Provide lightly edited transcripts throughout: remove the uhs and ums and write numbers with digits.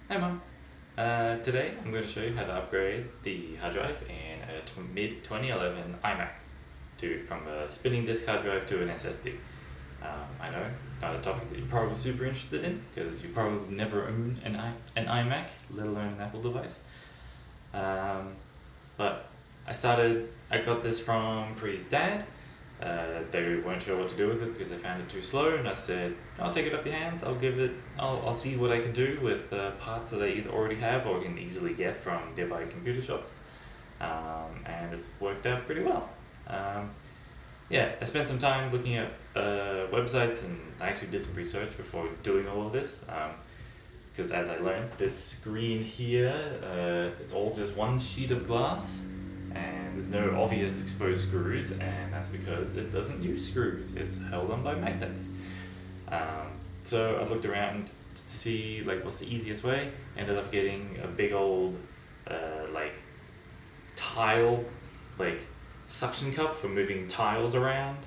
Hi Mom. Today I'm going to show you how to upgrade the hard drive in a mid-2011 iMac from a spinning disk hard drive to an SSD. I know, not a topic that you're probably super interested in because you probably never own an iMac, let alone an Apple device. But I got this from Pri's dad. They weren't sure what to do with it because they found it too slow, and I said, I'll take it off your hands, I'll see what I can do with parts that I either already have or can easily get from nearby computer shops. And it's worked out pretty well. Yeah, I spent some time looking at websites, and I actually did some research before doing all of this. Because as I learned, this screen here, it's all just one sheet of glass, and there's no obvious exposed screws, and that's because it doesn't use screws. It's held on by magnets. So I looked around to see what's the easiest way. Ended up getting a big old tile suction cup for moving tiles around,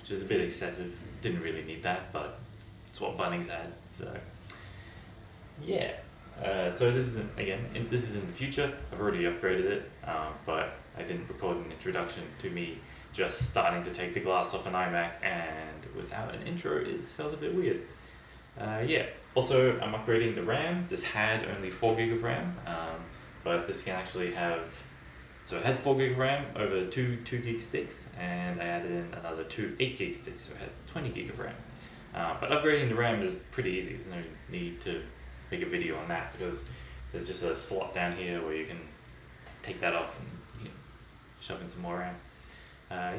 which is a bit excessive. Didn't really need that, but it's what Bunnings had. So yeah. So this is in the future. I've already upgraded it, but I didn't record an introduction to me just starting to take the glass off an iMac, and without an intro it felt a bit weird. Yeah. Also, I'm upgrading the RAM. This had only 4 gig of RAM, but this can actually have. So it had 4 gig of RAM over two 2 gig sticks, and I added in another 2 8 gig sticks, so it has 20 gig of RAM. But upgrading the RAM is pretty easy. There's no need to make a video on that because there's just a slot down here where you can take that off and you can shove in some more RAM.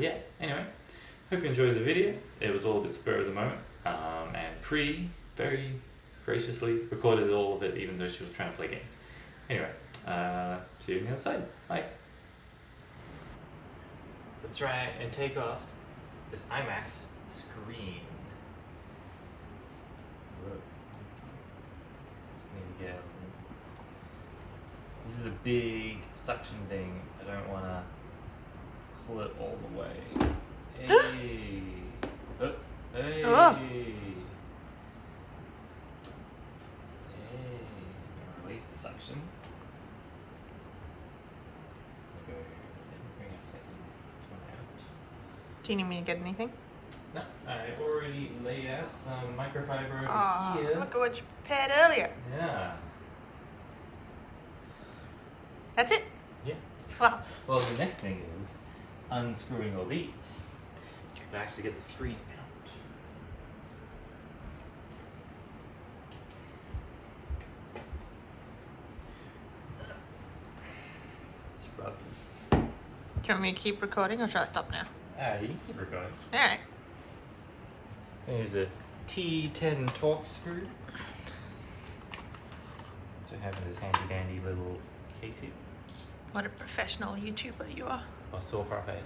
Yeah, anyway, hope you enjoyed the video. It was all a bit spur of the moment, and Pri very graciously recorded all of it even though she was trying to play games. Anyway, see you on the other side. Bye. Let's try and take off this iMac's screen. This is a big suction thing. I don't want to pull it all the way. Hey! Oh, hey! Oh. Hey! Release the suction. Okay, bring a second one out. Do you need me to get anything? No, I already laid out some microfiber over Oh, here. look at what you prepared earlier. Yeah. That's it? Yeah. Wow. Well, the next thing is unscrewing all these. To actually get the screen out. Let's rub this. Do you want me to keep recording or should I stop now? You can keep recording. Alright. Here's a T10 Torx screw. Which I have in this handy dandy little case here. What a professional YouTuber you are. Or saw face.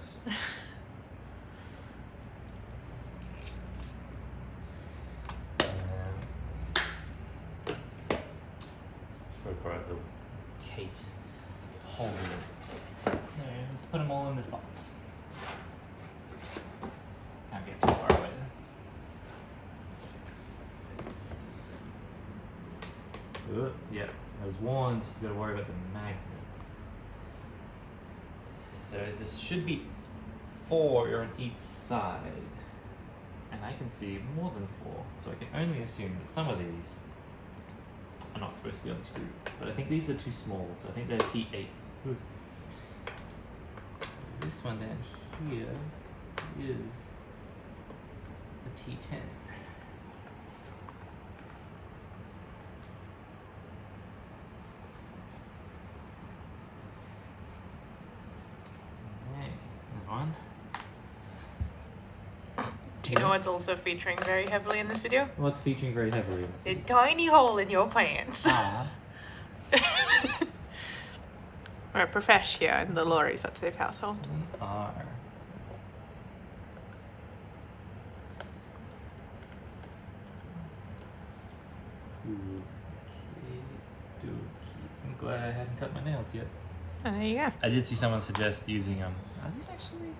Should have brought the case holding it. There, let's put them all in this box. Can't get too far away then. Yeah, I was warned, you gotta worry about the magnets. So this should be 4 on each side. And I can see more than 4, so I can only assume that some of these are not supposed to be unscrewed. But I think these are too small, so I think they're T8s. Ooh. This one down here is a T10. Okay, move on. Do you know what's also featuring very heavily in this video? What's featuring very heavily in this A tiny hole in your pants. Ah. We're a profesh here in the Laurie Sutcliffe household. We are. I'm glad I hadn't cut my nails yet. Oh, there you go. I did see someone suggest using are these actually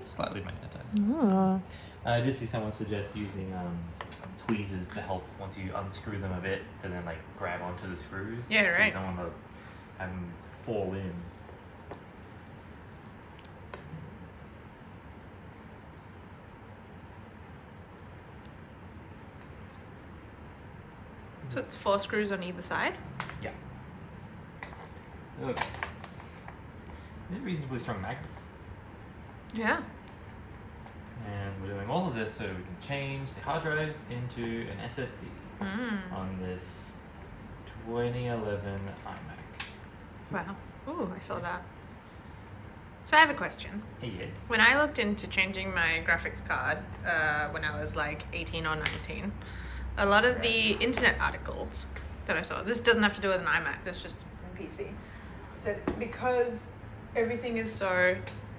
slightly magnetized. Oh. I did see someone suggest using tweezers to help once you unscrew them a bit to then like grab onto the screws. Yeah, right. You don't want to have them fall in. So it's 4 screws on either side? Yeah. Look. They're reasonably strong magnets. Yeah. And we're doing all of this so we can change the hard drive into an SSD on this 2011 iMac. Wow. Ooh, I saw that. So I have a question. Yes. When I looked into changing my graphics card when I was like 18 or 19, a lot of the internet articles that I saw, this doesn't have to do with an iMac, that's just a PC, said because everything is so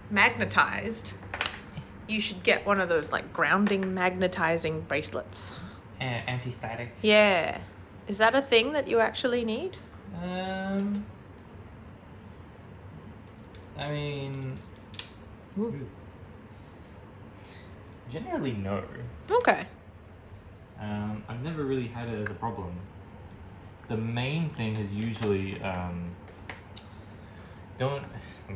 magnetized, you should get one of those like grounding magnetizing bracelets. Anti-static. Yeah. Is that a thing that you actually need? I mean, generally no. Okay. I've never really had it as a problem. The main thing is usually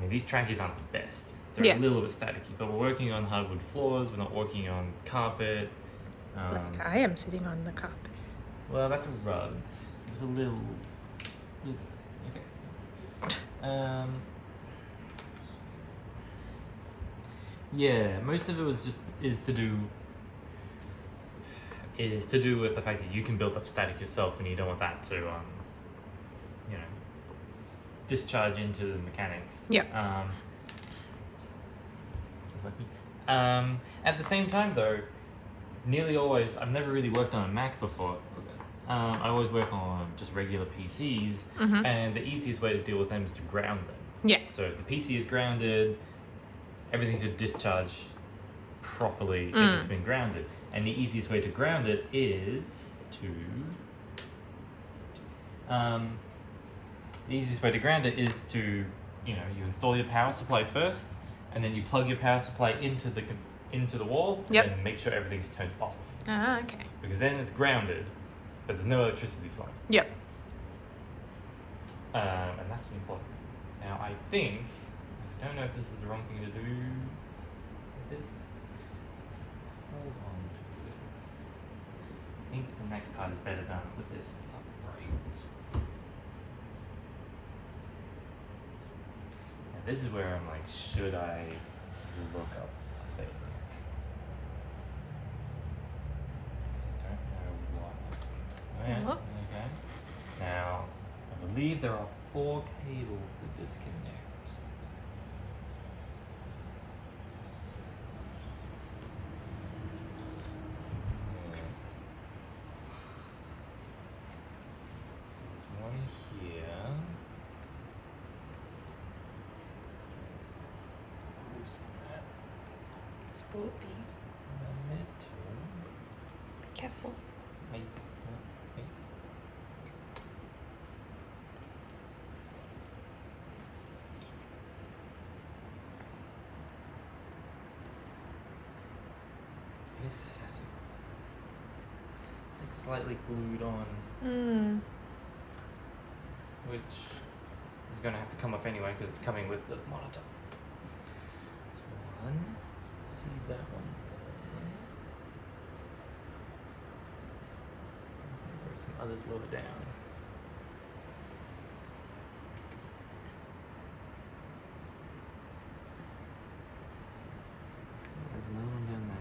these trackies aren't the best. They're a little bit staticky, but we're working on hardwood floors. We're not working on carpet. Like I am sitting on the carpet. Well, that's a rug. So it's a little. Okay. Yeah, most of it is to do with the fact that you can build up static yourself, and you don't want that to discharge into the mechanics. Yeah. At the same time, though, nearly always, I've never really worked on a Mac before. I always work on just regular PCs, and the easiest way to deal with them is to ground them. Yeah. So if the PC is grounded, everything's to discharge properly if it's been grounded. And the easiest way to ground it is to you install your power supply first, and then you plug your power supply into the wall, and make sure everything's turned off. Ah, okay. Because then it's grounded, but there's no electricity flowing. Yep. And that's important. Now I don't know if this is the wrong thing to do with this. Hold on to it. I think the next part is better done with this upright. And this is where I'm like, should I look up a thing? Because I don't know what. Oh, yeah. Okay. Now, I believe there are 4 cables that disconnect. There's one here. Who's that? Spoopy. The middle. Be careful. Thanks. I guess this has to. It's like slightly glued on, which is going to have to come off anyway because it's coming with the monitor. That's one. See that one there. There are some others lower down. There's another one down there.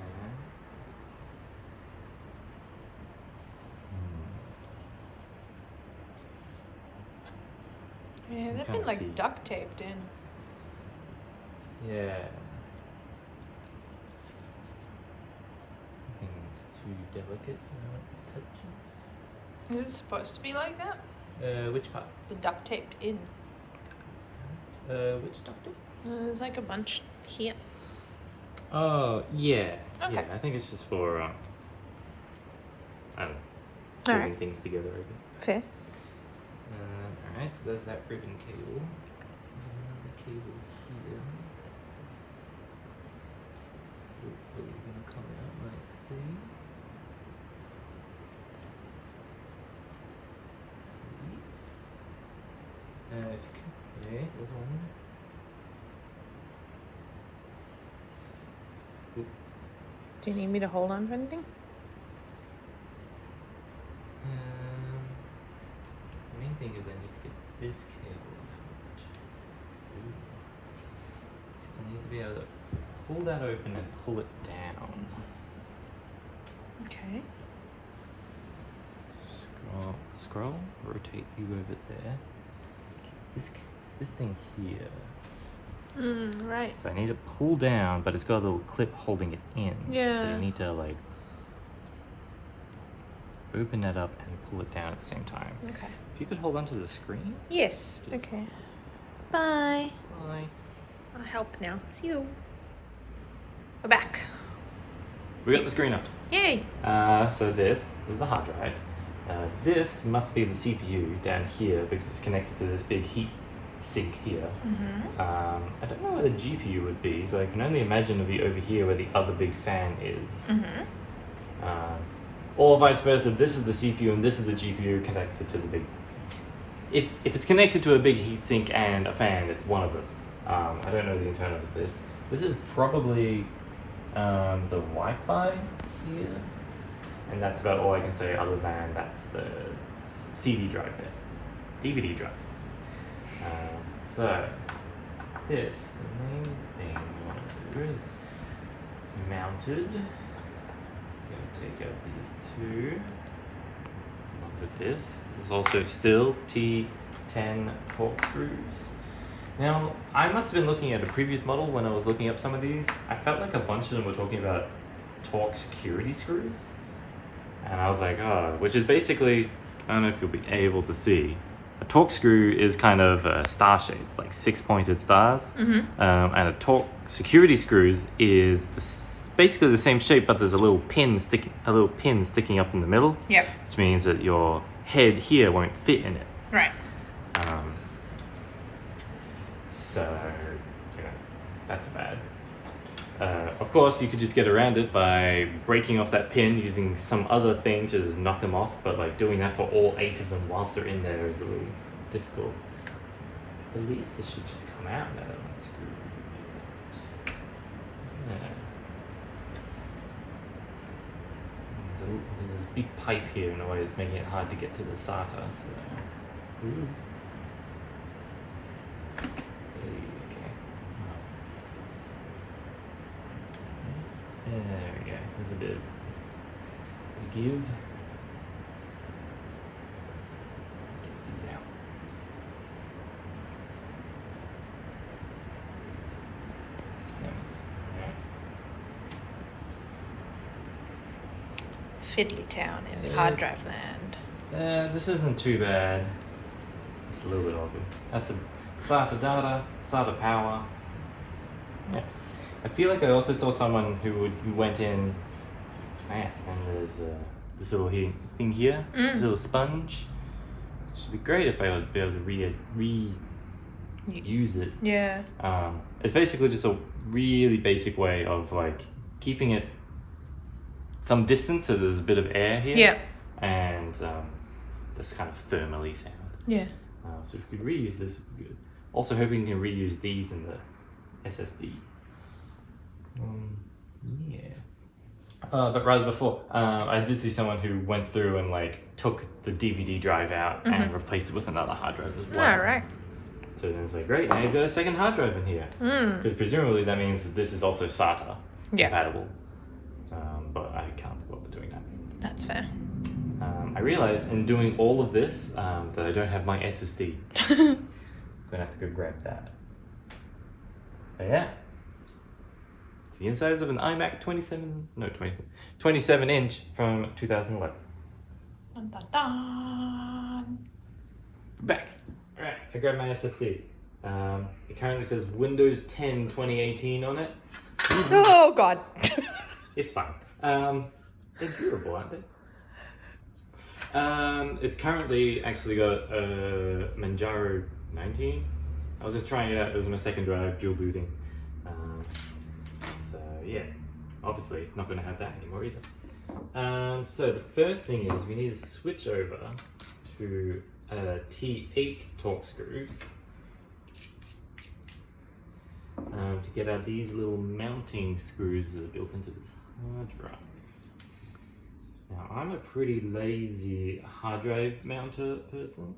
Yeah, they've Can't been like see. duct taped in. Yeah. I think it's too delicate to touch Is it supposed to be like that? it. Which parts? The duct taped in. Which doctor? There's like a bunch here. Oh, yeah. Okay. Yeah, I think it's just for, I don't know, Alright. holding things together, I guess. Fair. Alright, so there's that ribbon cable. There's another cable here. If you can, okay, there's one. Do you need me to hold on to anything? The main thing is I need to get this cable out. Ooh. I need to be able to pull that open and pull it down. Okay. Scroll, rotate you over there. This thing here. Right. So I need to pull down, but it's got a little clip holding it in. Yeah. So you need to like open that up and pull it down at the same time. Okay. If you could hold onto the screen. Yes. Just- Okay. Bye. Bye. I'll help now. See you. We're back. We got the screen up. Yay. So this is the hard drive. This must be the CPU down here because it's connected to this big heat sink here. I don't know where the GPU would be, but I can only imagine it would be over here where the other big fan is. Or vice versa, this is the CPU and this is the GPU connected to the big... If it's connected to a big heatsink and a fan, it's one of them. I don't know the internals of this. This is probably the Wi-Fi here. And that's about all I can say other than that's the CD drive there. DVD drive. So, this, the main thing we want to do is it's mounted. I'm going to take out these two. Mounted this. There's also still T10 Torx screws. Now, I must have been looking at a previous model when I was looking up some of these. I felt like a bunch of them were talking about Torx security screws. And I was like, oh, which is basically, I don't know if you'll be able to see, a Torx screw is kind of a star shape, it's like 6-pointed stars. And a Torx security screws is basically the same shape, but there's a little pin sticking up in the middle. Yep. Which means that your head here won't fit in it. Right. So, you know, that's bad. Of course, you could just get around it by breaking off that pin using some other thing to just knock them off, but like doing that for all 8 of them whilst they're in there is a little difficult. I believe this should just come out now that I'm unscrewed. Yeah. There's this big pipe here in a way that's making it hard to get to the SATA. So. Ooh. There we go. There's a bit of give. Get these out. Fiddly town in hard drive land. This isn't too bad. It's a little bit awkward. That's the SATA data, SATA power. Yeah. I feel like I also saw someone who went in, and there's this little thing here, this little sponge. It should be great if I would be able to reuse it. Yeah. It's basically just a really basic way of like keeping it some distance so there's a bit of air here. Yeah. And this kind of thermally sound. Yeah. So if you could reuse this, would be good. Also hoping you can reuse these in the SSD. Yeah. But rather before, I did see someone who went through and like took the DVD drive out and replaced it with another hard drive as well. All right. So then it's like, great, now you've got a second hard drive in here. Because presumably that means that this is also SATA compatible. But I can't be bothered doing that. That's fair. I realized in doing all of this that I don't have my SSD. I'm gonna have to go grab that. But yeah. It's the insides of an iMac 27 inch from 2011. Dun, dun, dun. Back. Alright, I grabbed my SSD. It currently says Windows 10 2018 on it. Oh god. It's fine. They're durable, aren't they? It's currently actually got Manjaro 19. I was just trying it out. It was my second drive, dual booting. So yeah, obviously it's not going to have that anymore either. So the first thing is we need to switch over to T8 Torx screws to get out these little mounting screws that are built into this hard drive. Now I'm a pretty lazy hard drive mounter person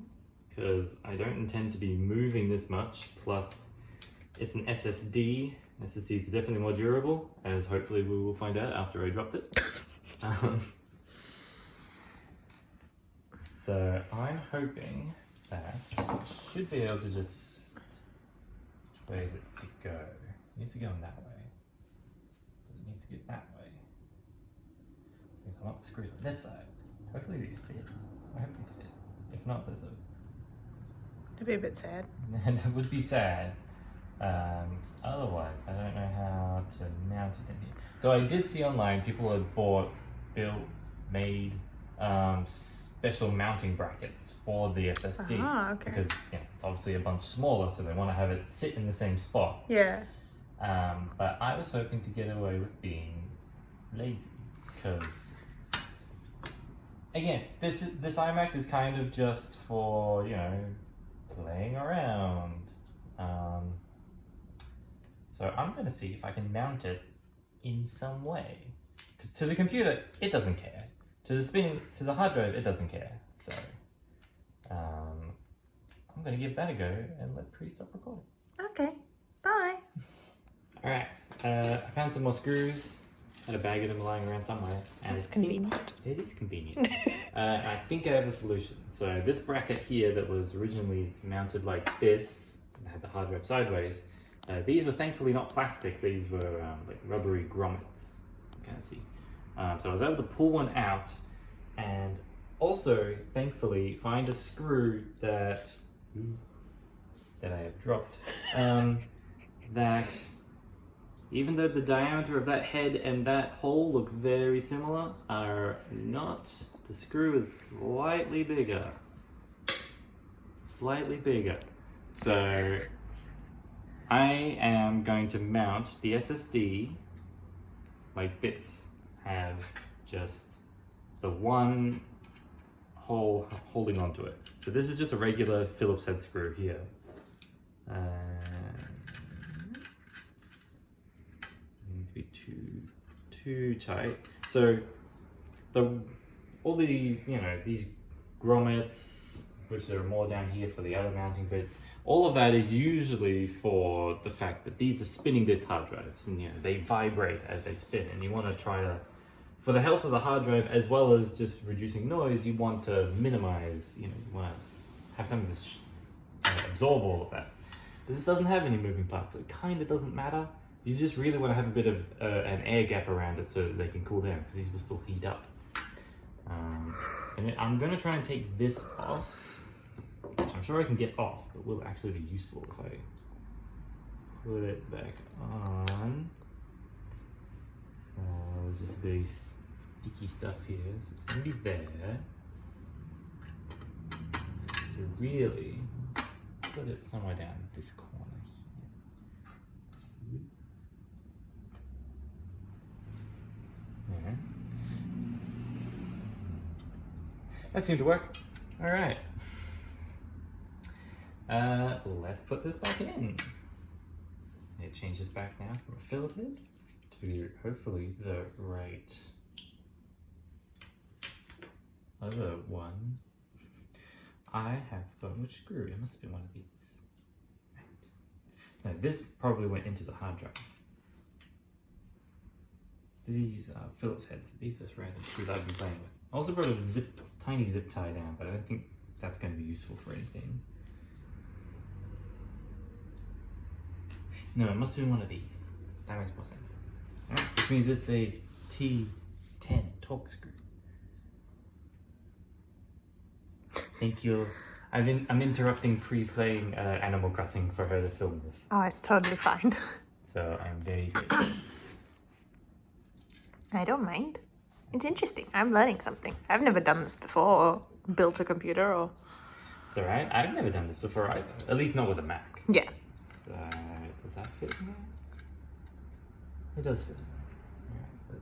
because I don't intend to be moving this much, plus it's an SSD. SSDs are definitely more durable, as hopefully we will find out after I dropped it. So I'm hoping that I should be able to just, which way is it to go? It needs to go in that way. It needs to go that way. Because I want the screws on this side. Hopefully these fit. I hope these fit. If not, there's a... It'd be a bit sad. That would be sad. Because otherwise I don't know how to mount it in here. So I did see online people had built, made special mounting brackets for the SSD. Ah, okay. Because it's obviously a bunch smaller, so they want to have it sit in the same spot. Yeah. But I was hoping to get away with being lazy, because again, this iMac is kind of just for playing around. So I'm going to see if I can mount it in some way. Because to the computer, it doesn't care. To the hard drive, it doesn't care. So I'm going to give that a go and let Pre stop recording. Okay. Bye. Alright, I found some more screws. Had a bag of them lying around somewhere. And It's convenient. It is convenient. I think I have a solution. So this bracket here that was originally mounted like this, and had the hard drive sideways, these were thankfully not plastic. These were like rubbery grommets. You can see. So I was able to pull one out, and also thankfully find a screw that I have dropped. That even though the diameter of that head and that hole look very similar, are not. The screw is slightly bigger. Slightly bigger. So I am going to mount the SSD like this. Have just the one hole holding onto it. So this is just a regular Phillips head screw here. Doesn't need to be too tight. So all the these grommets, which there are more down here for the other mounting bits, all of that is usually for the fact that these are spinning disk hard drives, and they vibrate as they spin, and you want to try to, for the health of the hard drive as well as just reducing noise, you want to minimize, you want to have something to absorb all of that. But this doesn't have any moving parts, so it kind of doesn't matter. You just really want to have a bit of an air gap around it so that they can cool down, because these will still heat up. And I'm going to try and take this off, which I'm sure I can get off, but will actually be useful if I put it back on. So there's just a bit of sticky stuff here, so it's going to be there. So really, put it somewhere down this corner here. Yeah. That seemed to work. All right. Let's put this back in. It changes back now from a Phillips head to hopefully the right other one. I have forgotten which screw. It must have been one of these. Right. Now this probably went into the hard drive. These are Phillips heads. These are random screws I've been playing with. I also brought a tiny zip tie down, but I don't think that's going to be useful for anything. No, it must have been one of these. That makes more sense. Right, which means it's a T10 Torx screw. Thank you. I'm interrupting pre-playing Animal Crossing for her to film this. Oh, it's totally fine. So I'm very grateful. I don't mind. It's interesting. I'm learning something. I've never done this before, or built a computer, or... It's alright. I've never done this before either. At least not with a Mac. Yeah. So, does that fit in there? It does fit. Alright,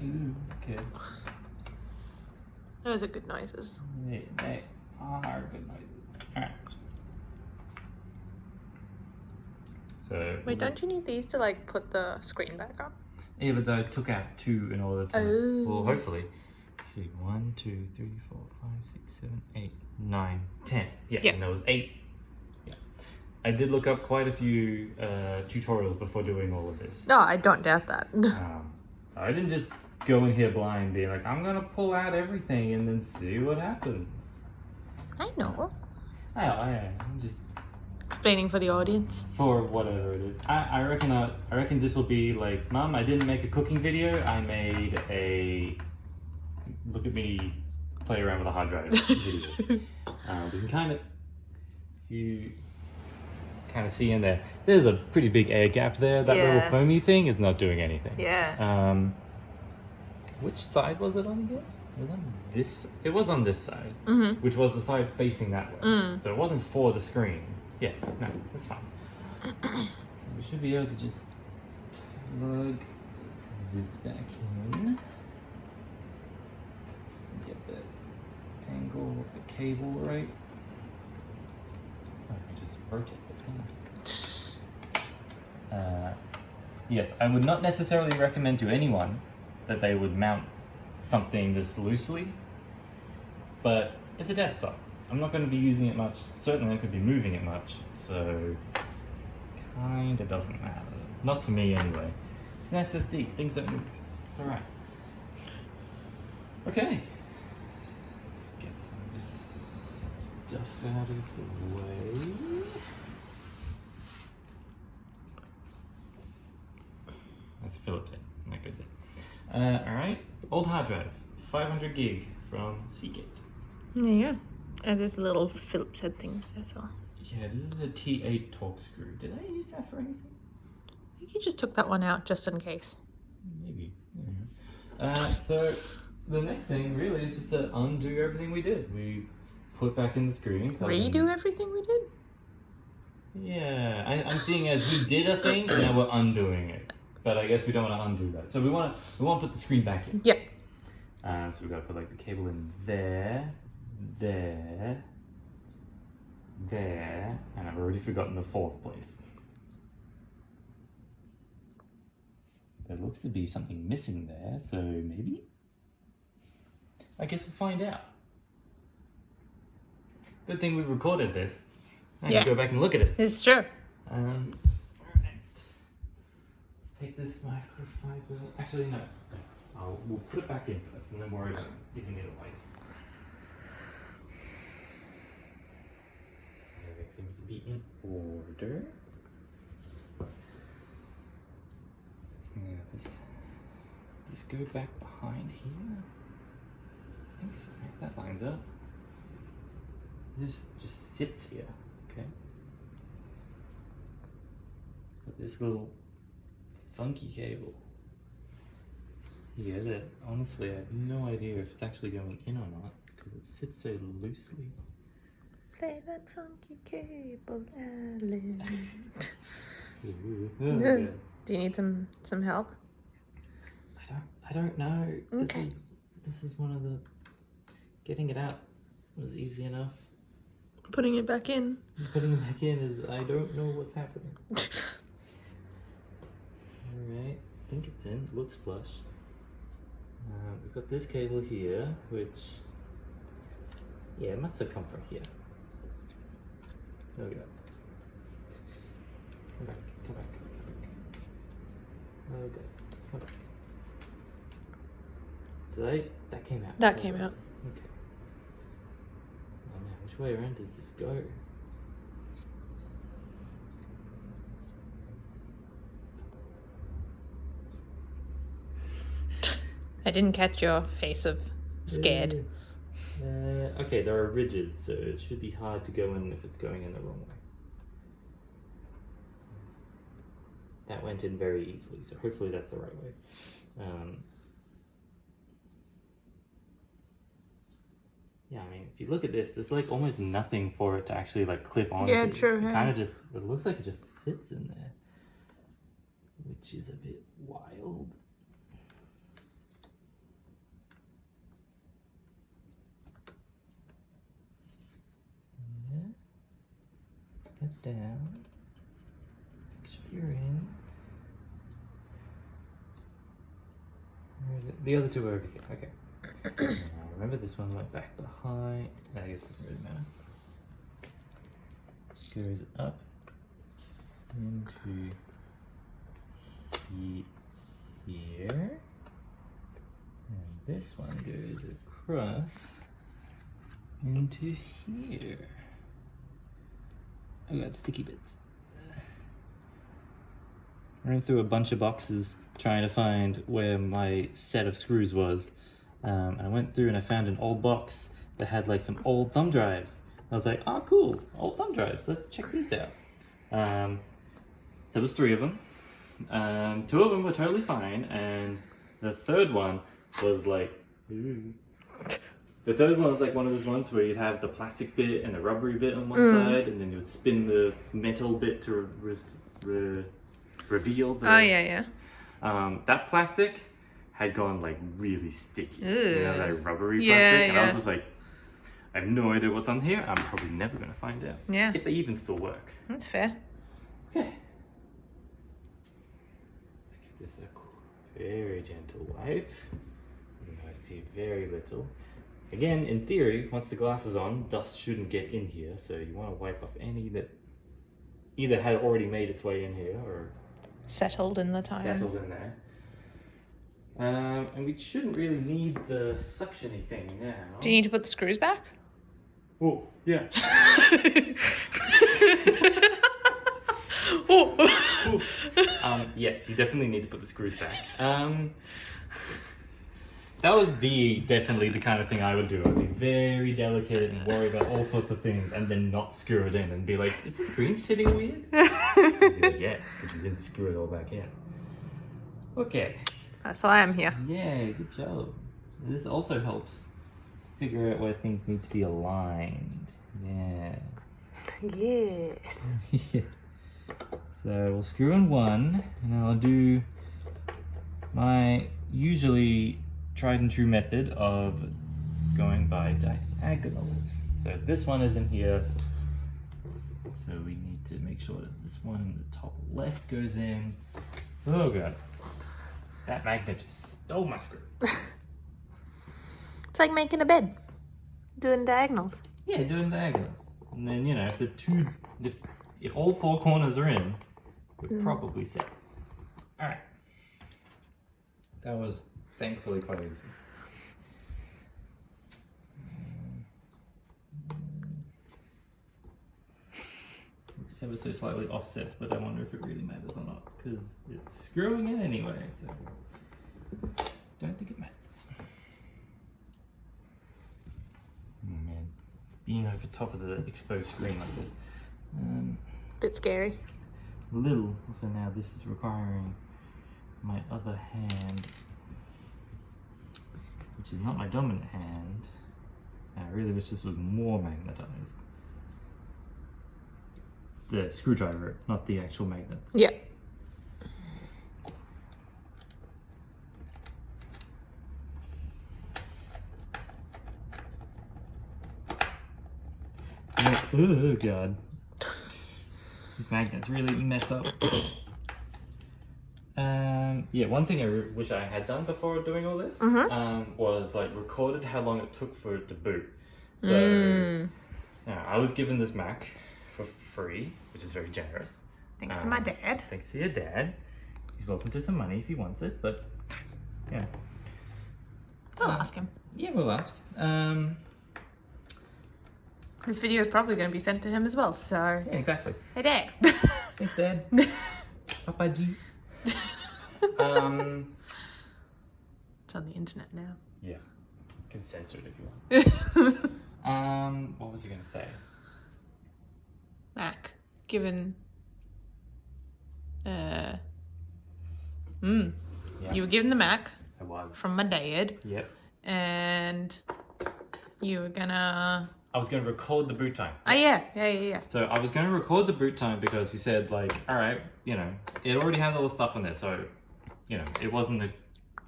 Ooh, okay. Those are good noises. They are good noises. Alright. So. Wait, don't you need these to like put the screen back on? Yeah, but I took out 2 in order to. Oh. Well, hopefully. Let's see, 1, 2, 3, 4, 5, 6, 7, 8, 9, 10. Yeah, and there was 8. Yeah. I did look up quite a few tutorials before doing all of this. No, I don't doubt that. So I didn't just go in here blind being like, I'm gonna pull out everything and then see what happens. I know. I'm just Explaining for the audience. for whatever it is. I reckon this will be like, Mum, I didn't make a cooking video. I made a look at me play around with a hard drive video. We can kind of see in there. There's a pretty big air gap there. That little foamy thing is not doing anything. Yeah. Which side was it on again? It was on this. It was on this side, which was the side facing that way. So it wasn't for the screen. Yeah, no, that's fine. So we should be able to just plug this back in. Get the angle of the cable right. Oh, I just rotate this, can't I? Yes, I would not necessarily recommend to anyone that they would mount something this loosely, but it's a desktop. I'm not going to be using it much. Certainly not going to be moving it much, so kinda doesn't matter. Not to me anyway. It's an SSD. Things don't move. It's alright. Okay. Let's get some of this stuff out of the way. That's Philip 10. That goes in. Alright. Old hard drive. 500 gig from Seagate. Yeah. And there's little Phillips head things as well. Yeah, this is a T8 torque screw. Did I use that for anything? I think you just took that one out just in case. Maybe. So the next thing really is just to undo everything we did. We put back in the screen. Redo everything we did? Yeah, I'm seeing as we did a thing and now we're undoing it. But I guess we don't want to undo that. So we want to put the screen back in. Yeah. So we've got to put like the cable in there, there, and I've already forgotten the 4th place. There looks to be something missing there, so maybe? I guess we'll find out. Good thing we've recorded this. I can go back and look at it. It's true. Alright. Let's take this microfiber. Actually, no. We'll put it back in first and then worry about giving it away. Everything seems to be in order. Yeah, this go back behind here? I think so. That lines up. This just sits here, okay? But this little funky cable here that honestly I have no idea if it's actually going in or not because it sits so loosely. Play that funky cable, Alan. Yeah. Do you need some help? I don't know. Okay. This is one of the getting it out was easy enough. Putting it back in. Putting it back in is I don't know what's happening. Alright, I think it's in. It looks flush. We've got this cable here, which it must have come from here. There we go. Come back. Okay, come back. That came out. That came out. Okay. Oh man, which way around does this go? I didn't catch your face of scared. Okay, there are ridges, so it should be hard to go in if it's going in the wrong way. That went in very easily, so hopefully that's the right way. Yeah, I mean, if you look at this, there's like almost nothing for it to actually like clip onto. Yeah, true. It kind of just, it looks like it just sits in there, which is a bit wild. down. Make sure you're in. Where is it? The other two are over here. Okay. Now remember this one went back behind. I guess it doesn't really matter. Goes up into here. And this one goes across into here. I got sticky bits. I ran through a bunch of boxes trying to find where my set of screws was. And I went through and I found an old box that had like some old thumb drives. I was like, oh cool, old thumb drives, let's check these out. There was 3 of them. 2 of them were totally fine, and the third one was like, the third one was like one of those ones where you'd have the plastic bit and the rubbery bit on one side, and then you would spin the metal bit to reveal the... Oh, yeah. That plastic had gone like really sticky. Ew. You know, that rubbery Yeah, plastic. And I yeah. was just like, I have no idea what's on here. I'm probably never going to find out. Yeah. If they even still work. That's fair. Okay. Let's give this a very gentle wipe. And I see very little. Again, in theory, once the glass is on, dust shouldn't get in here. So you want to wipe off any that either had already made its way in here or Settled in the time. settled in there. And we shouldn't really need the suctiony thing now. Do you need to put the screws back? Oh, yeah. Oh. Yes, you definitely need to put the screws back. That would be definitely the kind of thing I would do. I'd be very delicate and worry about all sorts of things and then not screw it in and be like, is the screen sitting weird? I'd be like, yes, because you didn't screw it all back in. Okay. That's why I'm here. Yeah, good job. This also helps figure out where things need to be aligned. Yeah. Yes. Yeah. So we'll screw in one, and I'll do my usually tried and true method of going by diagonals. So this one is in here. So we need to make sure that this one in the top left goes in. Oh god. That magnet just stole my screw. It's like making a bed. Doing diagonals. Yeah, doing diagonals. And then, you know, if all 4 corners are in, we're probably set. Alright. That was thankfully quite easy. It's ever so slightly offset, but I wonder if it really matters or not, because it's screwing in anyway, so don't think it matters. Oh man, being over top of the exposed screen like this. Bit scary. Little, so now this is requiring my other hand, which is not my dominant hand. I really wish this was more magnetized. The screwdriver, not the actual magnets. Yeah. Oh god. These magnets really mess up. Yeah, one thing I wish I had done before doing all this was like recorded how long it took for it to boot. So I was given this Mac for free, which is very generous. Thanks to my dad. Thanks to your dad. He's welcome to some money if he wants it, but yeah. I'll ask him. Yeah, we'll ask. This video is probably going to be sent to him as well, so... Yeah, exactly. Hey, Dad. Thanks, Dad. Papa G. It's on the internet now. Yeah. You can censor it if you want. What was he going to say? Mac. Given... Yeah. You were given the Mac I was. from my dad, Yep. and you were gonna... I was going to record the boot time. Oh, yeah. So I was going to record the boot time because he said, like, all right, you know, it already has all the stuff on there. So, you know, it wasn't a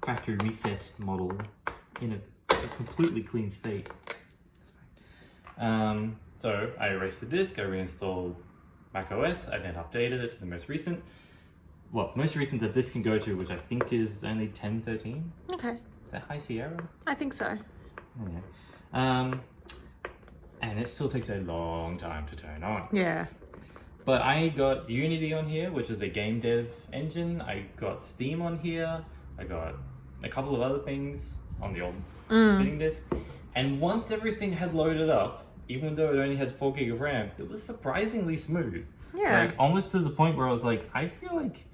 factory reset model in a completely clean state. That's fine. So I erased the disk, I reinstalled Mac OS. I then updated it to the most recent. Well, most recent that this can go to, which I think is only 10.13. Okay. Is that High Sierra? I think so. Okay. And it still takes a long time to turn on. Yeah. But I got Unity on here, which is a game dev engine. I got Steam on here. I got a couple of other things on the old spinning disk. And once everything had loaded up, even though it only had 4 gig of RAM, it was surprisingly smooth. Yeah. Like, almost to the point where I was like, I feel like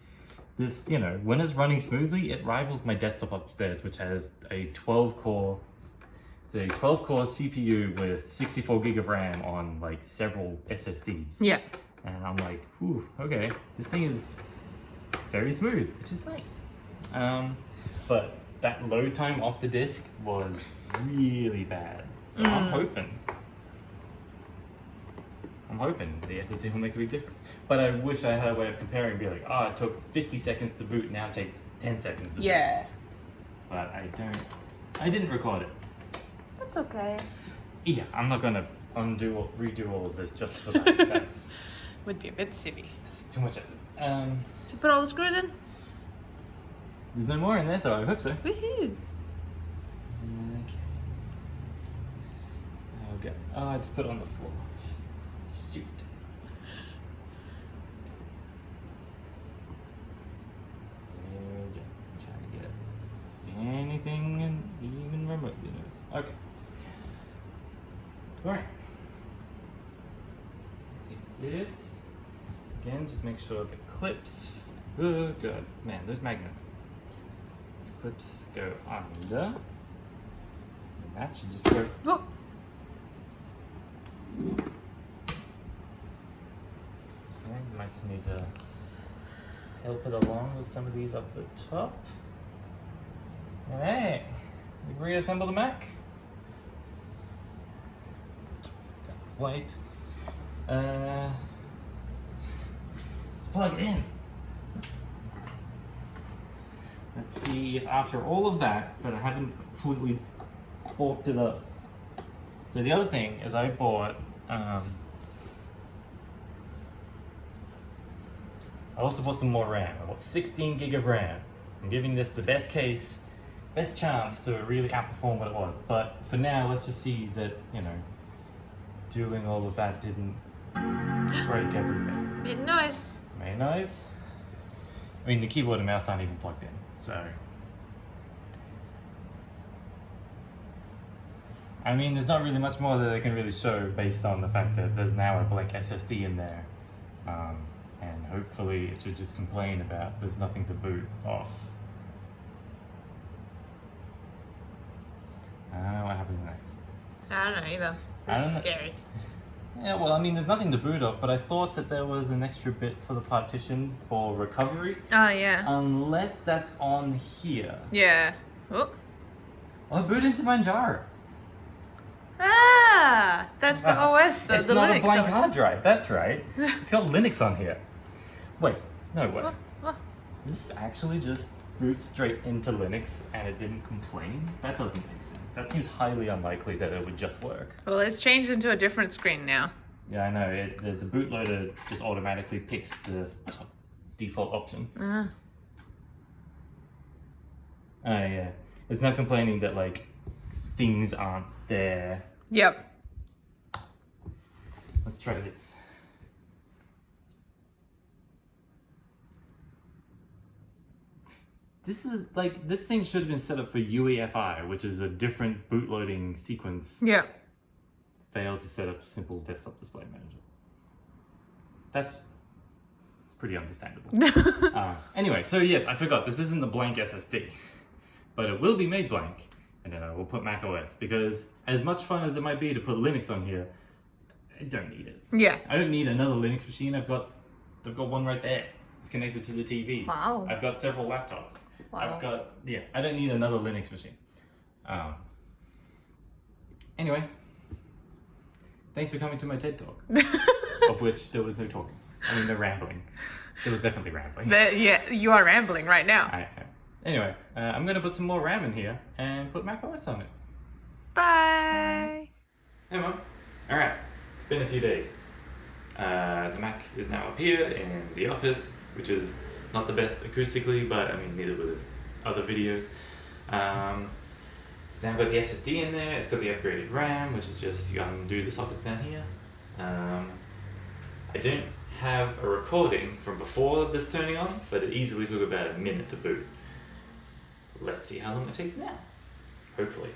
this, you know, when it's running smoothly, it rivals my desktop upstairs, which has a 12-core CPU with 64 gig of RAM on like several SSDs. Yeah. And I'm like, ooh, okay, this thing is very smooth, which is nice. But that load time off the disk was really bad. So I'm hoping the SSD will make a big difference. But I wish I had a way of comparing and be like, oh, it took 50 seconds to boot, now it takes 10 seconds to boot. Yeah. But I didn't record it. That's okay. Yeah, I'm not gonna redo all of this just for that. That's Would be a bit silly. too much effort. Did you put all the screws in? There's no more in there, so I hope so. Woohoo! Okay. Oh, I just put it on the floor. Shoot. I'm trying to get anything and even remotely knows. Okay. Alright. Take this. Again, just make sure the clips. Oh, good. Man, those magnets. These clips go under. And that should just go. Oh. Okay, you might just need to help it along with some of these up the top. Alright, we've reassembled the Mac. Step wipe. Let's plug it in. Let's see if after all of that I haven't completely bulked it up. So the other thing is I bought I also bought some more RAM. I bought 16 gig of RAM. I'm giving this the best chance to really outperform what it was. But for now, let's just see that, you know, doing all of that didn't break everything. Made noise. Made noise? I mean, the keyboard and mouse aren't even plugged in, so. I mean, there's not really much more that I can really show based on the fact that there's now a blank SSD in there. And hopefully it should just complain about there's nothing to boot off. I don't know what happens next. I don't know either. This is scary. Yeah, well, I mean, there's nothing to boot off, but I thought that there was an extra bit for the partition for recovery. Oh, yeah. Unless that's on here. Yeah. Oh. I'll boot into Manjaro. Ah! That's the OS, the it's Linux not a blank OS. hard drive, that's right. It's got Linux on here. Wait, no way. What? This actually just boots straight into Linux and it didn't complain? That doesn't make sense. That seems highly unlikely that it would just work. Well, it's changed into a different screen now. Yeah, I know. The bootloader just automatically picks the default option. Ah. Yeah. It's not complaining that, like, things aren't there. Yep. Let's try this. This is, like, this thing should have been set up for UEFI, which is a different bootloading sequence. Yep. Failed to set up simple desktop display manager. That's pretty understandable. Anyway, so yes, I forgot, this isn't the blank SSD, but it will be made blank, and then I will put Mac OS, because as much fun as it might be to put Linux on here, I don't need it. Yeah. I don't need another Linux machine. I've got one right there. It's connected to the TV. Wow. I've got several laptops. Wow. I don't need another Linux machine. Anyway, thanks for coming to my TED Talk, of which there was no talking. I mean, no rambling. There was definitely rambling. Yeah, you are rambling right now. Anyway, I'm going to put some more RAM in here and put macOS on it. Bye. Hey, Mom. All right. It's been a few days. The Mac is now up here in the office, which is not the best acoustically, but I mean, neither were the other videos. It's now got the SSD in there, it's got the upgraded RAM, which is just, you undo the sockets down here. I don't have a recording from before this turning on, but it easily took about a minute to boot. Let's see how long it takes now. Hopefully.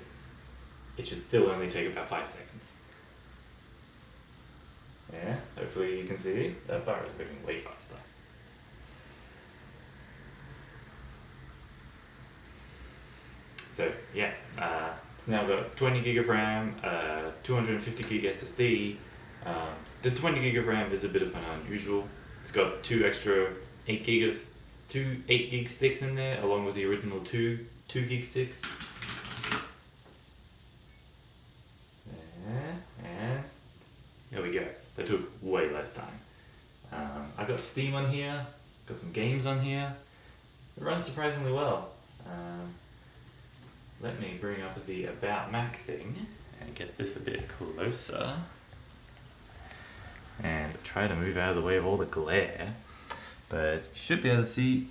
It should still only take about 5 seconds. Yeah, hopefully you can see that bar is moving way faster. So yeah, it's now got 20 gig of RAM, 250 gig SSD. The 20 gig of RAM is a bit of an unusual. It's got two extra 8 gig sticks in there, along with the original two gig sticks. And there we go. That took way less time. I got Steam on here, got some games on here. It runs surprisingly well. Let me bring up the About Mac thing and get this a bit closer. And try to move out of the way of all the glare. But you should be able to see.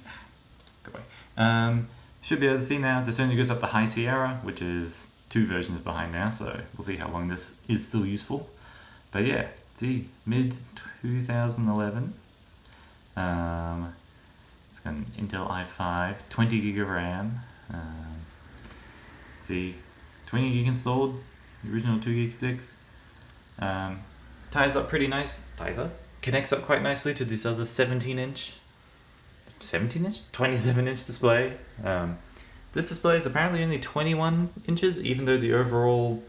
Go away. Should be able to see now. This only goes up to High Sierra, which is 2 versions behind now, so we'll see how long this is still useful. But yeah, see, mid 2011. It's got an Intel i5, 20 gig of RAM. See, 20 gig installed, the original 2 gig sticks. Ties up pretty nice. Connects up quite nicely to this other 27-inch display. This display is apparently only 21 inches, even though the overall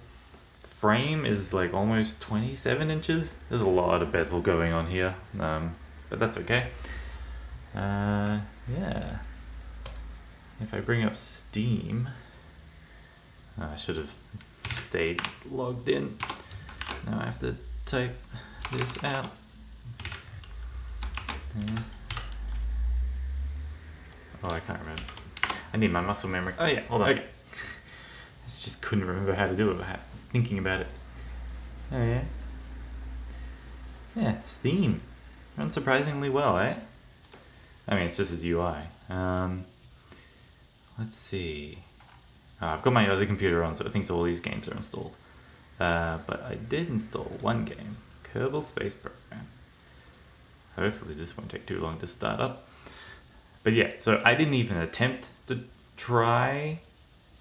frame is like almost 27 inches. There's a lot of bezel going on here, but that's okay. Yeah. If I bring up Steam, I should have stayed logged in. Now I have to type this out. Oh, I can't remember. I need my muscle memory. Oh yeah, hold on. Okay. I just couldn't remember how to do it without thinking about it. Oh yeah. Yeah, Steam. Runs surprisingly well, eh? I mean, it's just its UI. Let's see. I've got my other computer on, so it thinks all these games are installed. But I did install one game, Kerbal Space Program. Hopefully this won't take too long to start up. But yeah, so I didn't even attempt to try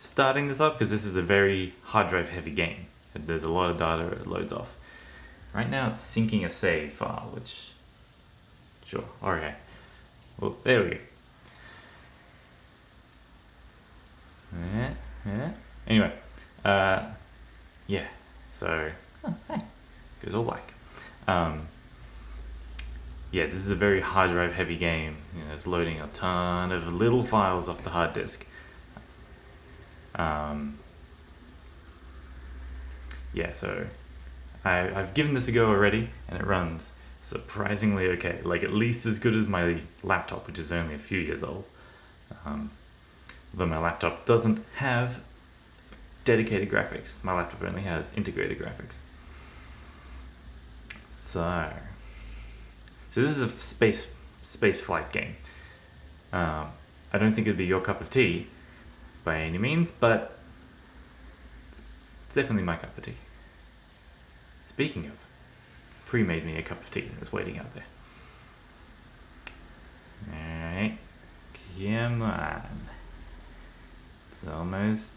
starting this up because this is a very hard drive heavy game. There's a lot of data it loads off. Right now it's syncing a save file, which, sure, okay. Well, there we go. Yeah. Anyway, yeah, so, oh, hey, goes all black. Yeah, this is a very hard drive heavy game. You know, it's loading a ton of little files off the hard disk. Yeah, so I've given this a go already, and it runs surprisingly okay. Like at least as good as my laptop, which is only a few years old. Though my laptop doesn't have dedicated graphics. My laptop only has integrated graphics. So this is a space flight game. I don't think it'd be your cup of tea by any means, but it's definitely my cup of tea. Speaking of, pre-made me a cup of tea and it's waiting out there. Alright, come on. It's almost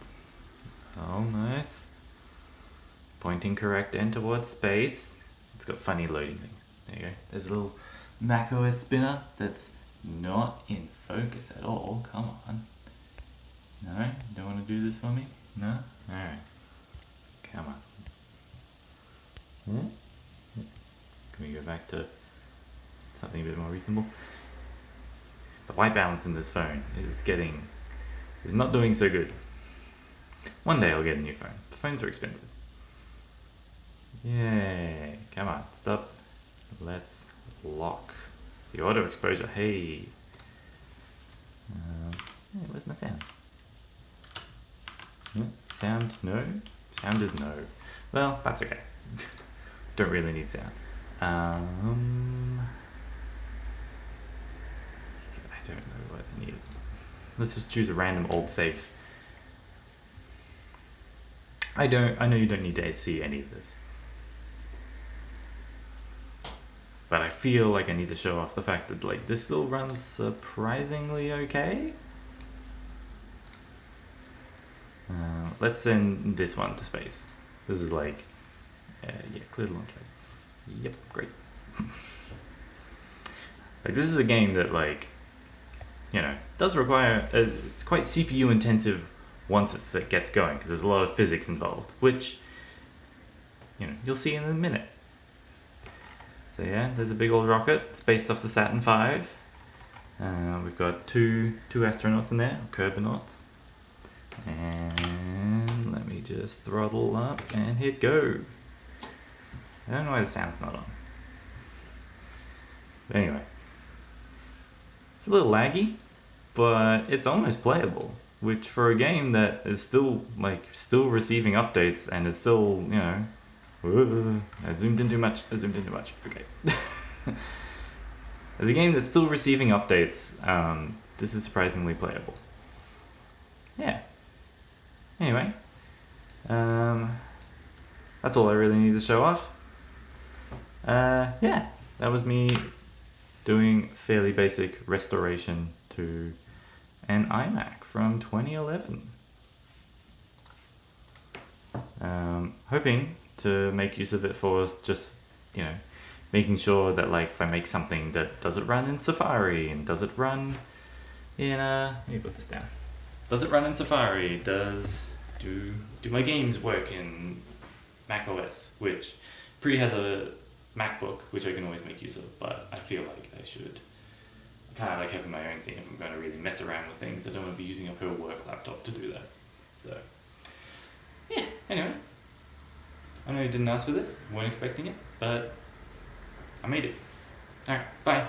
pointing correct end towards space. It's got funny loading thing. There you go. There's a little macOS spinner that's not in focus at all. Come on. No? Don't want to do this for me? No? Alright. Come on. Can we go back to something a bit more reasonable? The white balance in this phone is not doing so good. One day I'll get a new phone. The phones are expensive. Yay. Come on. Stop. Let's lock the auto exposure. Hey. Hey, where's my sound? Sound? No? Sound is no. Well, that's okay. Don't really need sound. I don't know what I need. Let's just choose a random old safe. I know you don't need to see any of this. But I feel like I need to show off the fact that like this still runs surprisingly okay. Let's send this one to space. This is like, yeah, clear the launch pad. Yep, great. Like this is a game that like, you know, does require, it's quite CPU intensive once it gets going because there's a lot of physics involved, which, you know, you'll see in a minute. So yeah, there's a big old rocket. It's based off the Saturn V. We've got two astronauts in there, Kerbinauts. And let me just throttle up and hit go. I don't know why the sound's not on. But anyway, it's a little laggy, but it's almost playable. Which for a game that is still receiving updates and is still, you know, I zoomed in too much. Okay. As a game that's still receiving updates, this is surprisingly playable. Yeah. Anyway, that's all I really need to show off. Yeah, that was me doing fairly basic restoration to an iMac from 2011. Hoping to make use of it for just, you know, making sure that like if I make something that does it run in Safari and does it run in let me put this down. Does it run in Safari? Do my games work in Mac OS? Which Pri has a MacBook, which I can always make use of, but I feel like I should kind of like having my own thing if I'm going to really mess around with things. I don't want to be using up her work laptop to do that. So, yeah, anyway. I know you didn't ask for this, weren't expecting it, but I made it. Alright, bye.